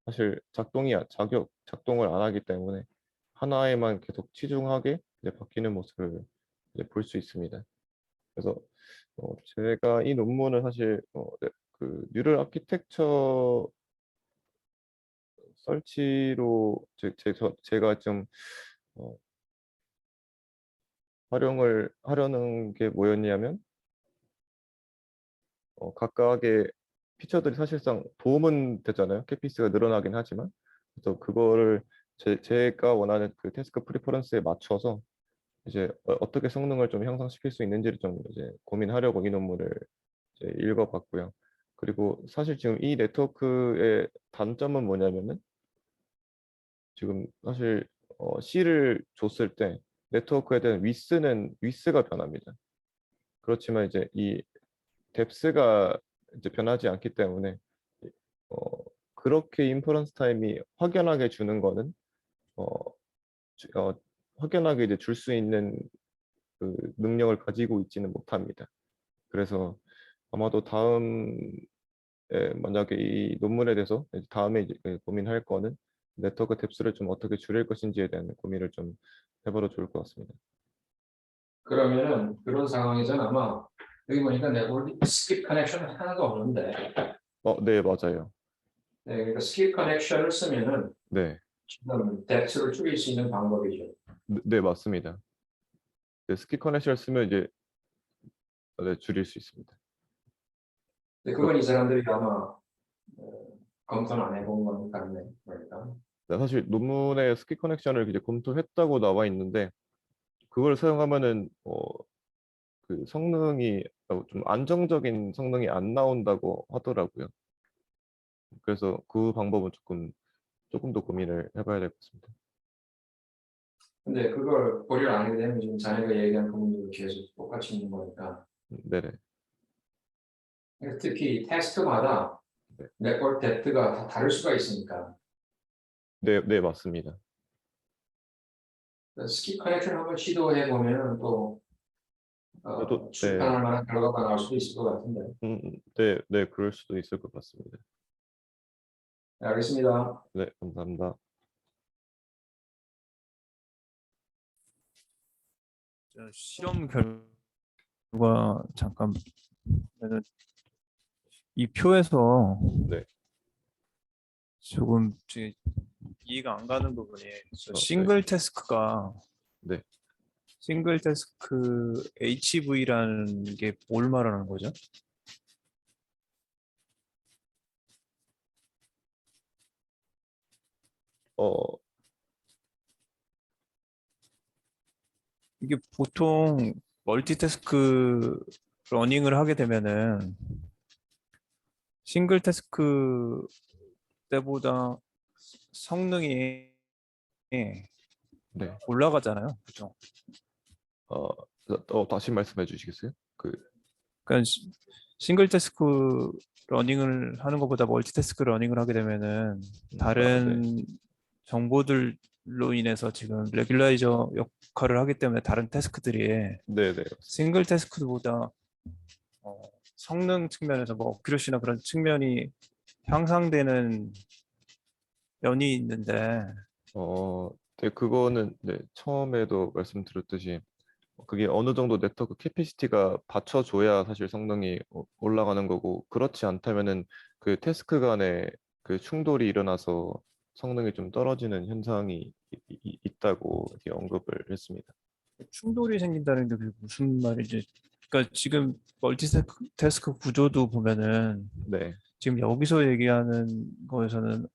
사실 작동을 안 하기 때문에 하나에만 계속 치중하게 이제 바뀌는 모습을 이제 볼 수 있습니다. 그래서 제가 이 논문을 사실 그 뉴럴 아키텍처 설치로 제가 좀 어, 활용을 하려는 게 뭐였냐면 각각의 피처들이 사실상 도움은 되잖아요. 캐피스가 늘어나긴 하지만, 그래서 그거를 제가 원하는 그 태스크 프리퍼런스에 맞춰서 이제 어떻게 성능을 좀 향상시킬 수 있는지를 좀 이제 고민하려고 이 논문을 이제 읽어봤고요. 그리고 사실 지금 이 네트워크의 단점은 뭐냐면은 지금 사실 C를 줬을 때 네트워크에 대한 위스가 변합니다. 그렇지만 이제 이 뎁스가 이제 변하지 않기 때문에 어, 그렇게 인퍼런스 타임이 확연하게 주는 거는 어, 확연하게 이제 줄 수 있는 그 능력을 가지고 있지는 못합니다. 그래서 아마도 다음에 만약에 이 논문에 대해서 이제 다음에 이제 고민할 거는 네트워크 뎁스를 좀 어떻게 줄일 것인지에 대한 고민을 좀 해봐도 좋을 것 같습니다. 그러면은 그런 상황에서는 아마 여기 보니까 네트워크 스킵 커넥션 하나도 없는데, 네, 맞아요. 네, 그러니까 스킵 커넥션을 쓰면은 네, 지금 뎁스를 줄일 수 있는 방법이죠. 네, 맞습니다. 네, 스킵 커넥션을 쓰면 이제 네, 줄일 수 있습니다. 근데 그건 이 사람들이 아마 검토는 안 해본 것 같네. 그러니까. 네, 사실 논문에 스킵 커넥션을 이제 검토했다고 나와 있는데 그걸 사용하면은 그 성능이 좀 안정적인 성능이 안 나온다고 하더라고요. 그래서 그 방법은 조금 더 고민을 해봐야 될 것 같습니다. 근데 그걸 고려를 안 하게 되면 지금 자네가 얘기한 부분도 계속 똑같이 있는 거니까. 네네. 특히 테스트마다 네, 네트워크 뎁스가 다 다를 수가 있으니까. 네, 네, 맞습니다. 스킵 커넥션 한번 시도해 보면 또 저도 네, 출판할 만한 결과가 나올 수도 있을 것 같은데. 네, 네, 그럴 수도 있을 것 같습니다. 네, 알겠습니다. 네, 감사합니다. 실험 결과 잠깐 보면은 이 표에서 네, 조금 이해가 안 가는 부분이 네, 싱글 태스크가 네. 싱글 태스크 HV라는 게 뭘 말하는 거죠? 어, 이게 보통 멀티태스크 러닝을 하게 되면은 싱글 태스크 때보다 성능이 네. 올라가잖아요. 그죠? 다시 말씀해 주시겠어요? 그러니까 싱글 태스크 러닝을 하는 것보다 멀티태스크 러닝을 하게 되면은 네. 다른 정보들로 인해서 지금 레귤라이저 역할을 하기 때문에 다른 태스크들이 네, 네. 싱글 태스크보다 성능 측면에서 뭐 어큐러시나 그런 측면이 향상되는 면이 있는데 네, 그거는 네, 처음에도 말씀드렸듯이 그게 어느 정도 네트워크 캐피시티가 받쳐줘야 사실 성능이 올라가는 거고 그렇지 않다면은 그 태스크 간에 그 충돌이 일어나서 성능이 좀 떨어지는 현상이 있다고 이렇게 언급을 했습니다. 충돌이 생긴다는 게 그게 무슨 말이지? 그러니까 지금 멀티태스크 구조도 보면은 네, 지금 여기서 얘기하는 거에서는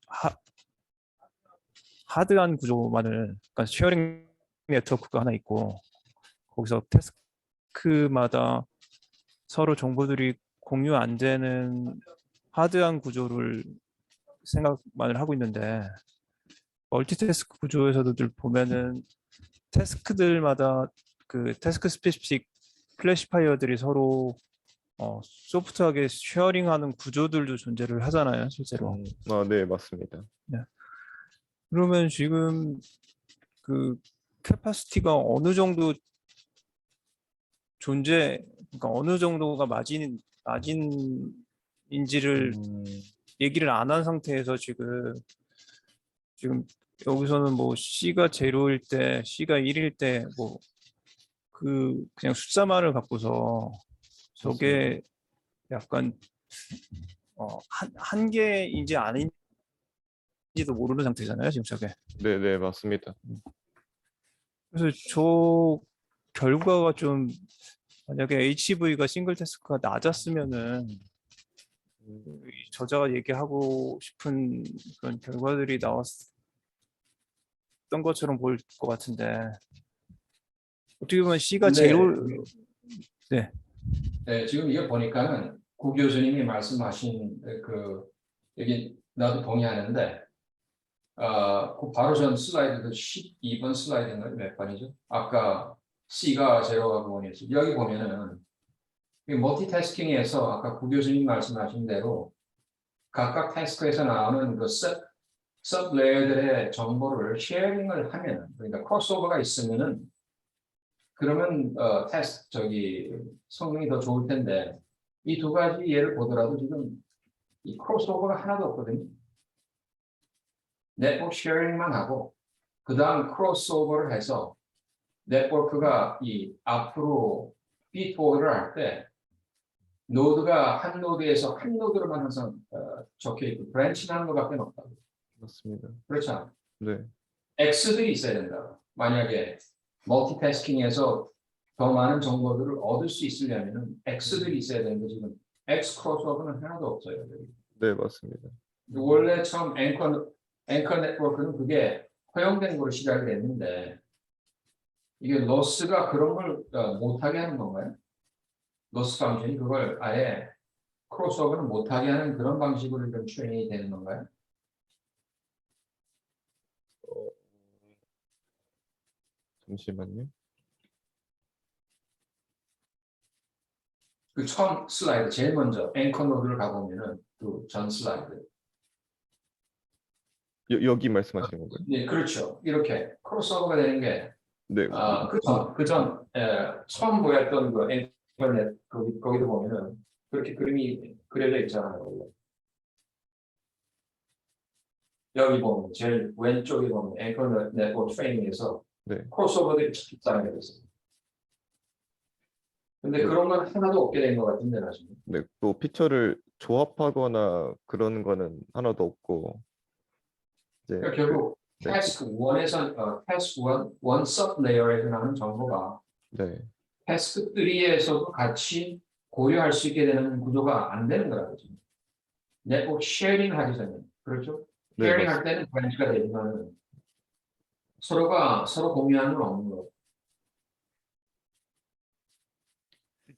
하드한 구조만을, 그러니까 쉐어링 네트워크가 하나 있고 거기서 태스크마다 서로 정보들이 공유 안 되는 하드한 구조를 생각만을 하고 있는데 멀티태스크 구조에서도 늘 보면은 태스크들마다 그 태스크 스페시픽 클래시파이어들이 서로 소프트하게 쉐어링하는 구조들도 존재를 하잖아요, 실제로. 네, 맞습니다. 네. 그러면 지금 그 캐파시티가 어느 정도 그러니까 어느 정도가 마진인지를 얘기를 안 한 상태에서 지금 여기서는 뭐 C가 제로일 때, C가 1일 때 뭐 그냥 숫자만을 갖고서 저게 약간 한계인지 아닌지도 모르는 상태잖아요, 지금 저게. 네, 네, 맞습니다. 그래서 저 결과가 좀 만약에 HV가 싱글 태스크가 낮았으면은 저자가 얘기하고 싶은 그런 결과들이 나왔던 것처럼 보일 것 같은데 어떻게 보면 C가 근데 제로. 네. 네, 지금 이거 보니까는 구 교수님이 말씀하신 그 여기 나도 동의하는데 그 바로 전 슬라이드 12번 슬라이드인가요? 몇 번이죠? 아까 C가 제로가 9번이었어요. 여기 보면은 이 멀티태스킹에서 아까 구 교수님 말씀하신 대로 각각 태스크에서 나오는 그 서브 레이어들의 정보를 쉐어링을 하면, 그러니까 크로스오버가 있으면은 그러면 성능이 더 좋을 텐데, 이 두 가지 예를 보더라도 지금 이 크로스오버가 하나도 없거든요. 네트워크 쉐어링만 하고 그 다음 크로스오버를 해서 네트워크가 이 앞으로 피드포워드를 할 때 노드가 한 노드에서 한 노드로만 항상 적혀 있고 브랜치하는 것밖에 없다고. 맞습니다. 그렇잖아. 네, X들이 있어야 된다. 만약에 멀티태스킹에서 더 많은 정보들을 얻을 수 있으려면 X들이 있어야 되는데 지금 X 크로스오버는 하나도 없어요. 여기. 네, 맞습니다. 원래 처음 앵커 네트워크는 그게 허용된 걸로 시작이 됐는데 이게 로스가 그런 걸 못하게 하는 건가요? 로스 방식이 그걸 아예 크로스오버는 못하게 하는 그런 방식으로 좀 트레이닝이 되는 건가요? 잠시만요. 그 처음 슬라이드 제일 먼저 앵커 노드를 가보면은 그 전 슬라이드. 여기 말씀하시는 건가요? 네, 그렇죠. 이렇게 크로스오버가 되는 게 네, 처음 보였던 그 앵커넷 거기도 보면은 그렇게 그림이 그려져 있잖아요. 원래. 여기 보면 제일 왼쪽에 보면 앵커 네트워크 트레이닝에서 네, 크로스오버들이 입장이 됐어요. 근데 네. 그런 건 하나도 없게 된 것 같은데 나중에. 네, 또 피처를 조합하거나 그런 거는 하나도 없고 이제 그러니까 결국 네, 태스크 1에서 태스크 1 서브 레이어에서 나오는 정보가 네, 태스크 3에서도 같이 고려할 수 있게 되는 구조가 안 되는 거라고 지금. 네트워크 쉐어링 하기 전에 그렇죠? 네, 쉐어링 할 때는 브랜치가 되지만 서로 공유하는 건 없는 거.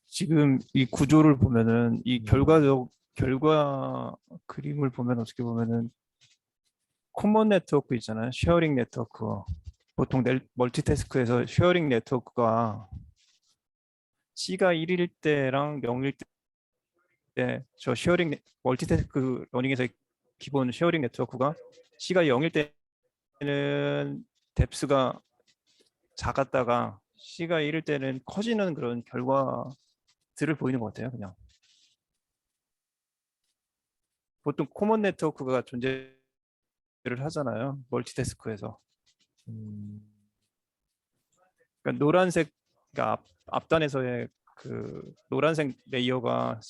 지금 이 구조를 보면은 이 결과 그림을 보면 어떻게 보면은 코먼 네트워크 있잖아요. 쉐어링 네트워크. 보통 멀티태스크에서 쉐어링 네트워크가 C가 1일 때랑 0일 때 저 쉐어링 멀티태스크 러닝에서 기본 쉐어링 네트워크가 C가 0일 때는 뎁스가 작았다가 C가 1일 때는 커지는 그런 결과들을 보이는 것 같아요. 그냥 보통 코먼 네트워크가 존재를 하잖아요. 멀티태스크에서. 그러니까 노란색, 그러니까 앞단에서의 그 노란색 레이어가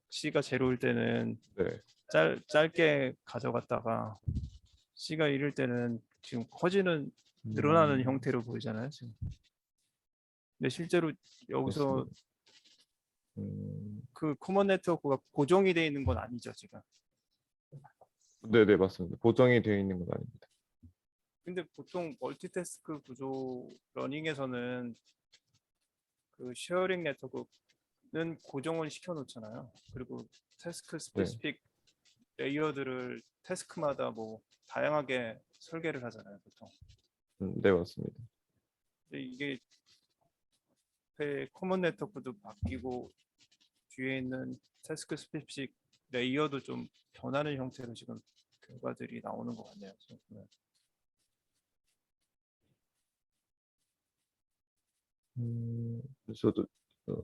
C가 제로일 때는 네, 짧게 가져갔다가 C가 1일 때는 지금 커지는 늘어나는 형태로 보이잖아요. 지금. 근데 실제로 여기서 맞습니다. 음, 그 코먼 네트워크가 고정이 되어 있는 건 아니죠, 지금. 네, 네, 맞습니다. 보정이 되어 있는 건 아닙니다. 근데 보통 멀티태스크 구조 러닝에서는 그 쉐어링 네트워크는 고정을 시켜 놓잖아요. 그리고 태스크 네, 스페시픽 레이어들을 태스크마다 뭐 다양하게 설계를 하잖아요, 보통. 네, 맞습니다. 근데 이게 코먼 네트워크도 바뀌고 뒤에 있는 태스크 스페시픽 레이어도 좀 변하는 형태로 지금 결과들이 나오는 것 같네요. 지금 보면. 저도 어,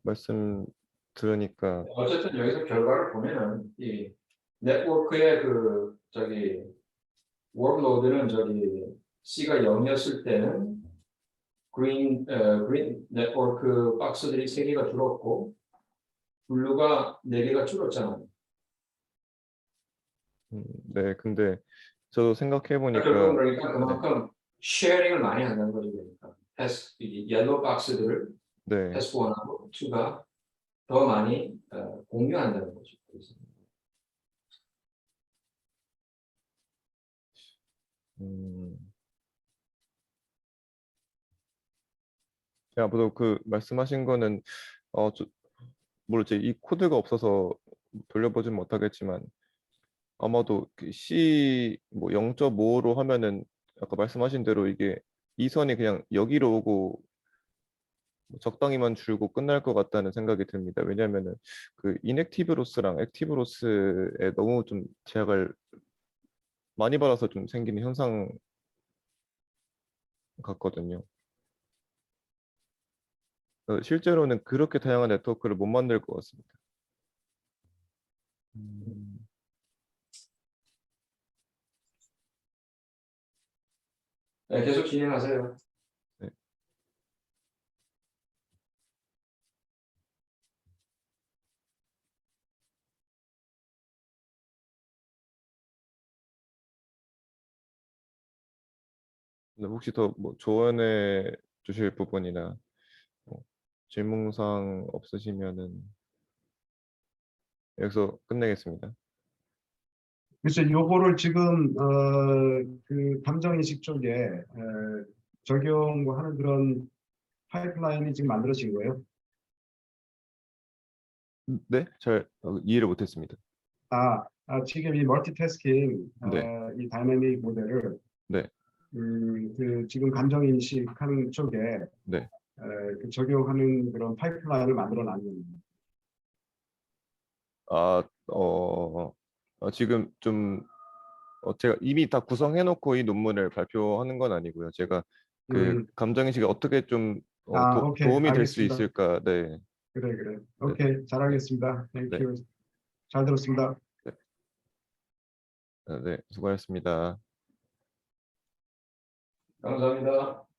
말씀 들으니까 어쨌든 여기서 결과를 보면은 이 네트워크의 워크로드는 C가 0이었을 때는 그린 네트워크 박스들이 3개가 줄었고 블루가 4개가 줄었잖아요. 네, 근데 저도 생각해 결국은 보니까 그러니까 네, 그만큼 쉐어링을 많이 한다는 거죠. 그러니까 이 옐로우 박스들을 네, 태스크 1하고 2가 더 많이 공유한다는 거죠. 그래서 음, 앞으로 그 말씀하신 거는 물론 이제 이 코드가 없어서 돌려보진 못하겠지만 아마도 그 C 뭐 0.5로 하면은 아까 말씀하신 대로 이게 이 선이 그냥 여기로 오고 뭐 적당히만 줄고 끝날 것 같다는 생각이 듭니다. 왜냐하면은 그 인액티브 로스랑 액티브 로스에 너무 좀 제약을 많이 받아서 좀 생기는 현상 같거든요. 실제로는 그렇게 다양한 네트워크를 못 만들 것 같습니다. 네, 계속 진행하세요. 네. 근데 혹시 더 뭐 조언해 주실 부분이나 뭐 질문사항 없으시면은 여기서 끝내겠습니다. 그래서 요거를 지금 그 감정인식 쪽에 적용하는 그런 파이프라인이 지금 만들어진 거예요. 네? 잘 이해를 못했습니다. 지금 이 멀티태스킹 네, 이 다이내믹 모델을 네, 그 지금 감정인식하는 쪽에 네. 그 적용하는 그런 파이프라인을 만들어 놨는 거예요. 아, 지금 좀 제가 이미 다 구성해놓고 이 논문을 발표하는 건 아니고요. 제가 그 음, 감정인식이 어떻게 좀 오케이, 도움이 될 수 알겠습니다. 있을까? 네, 그래. 네, 오케이, 네, 잘하겠습니다. 네, 땡큐. 잘 들었습니다. 네, 네, 수고하셨습니다. 감사합니다.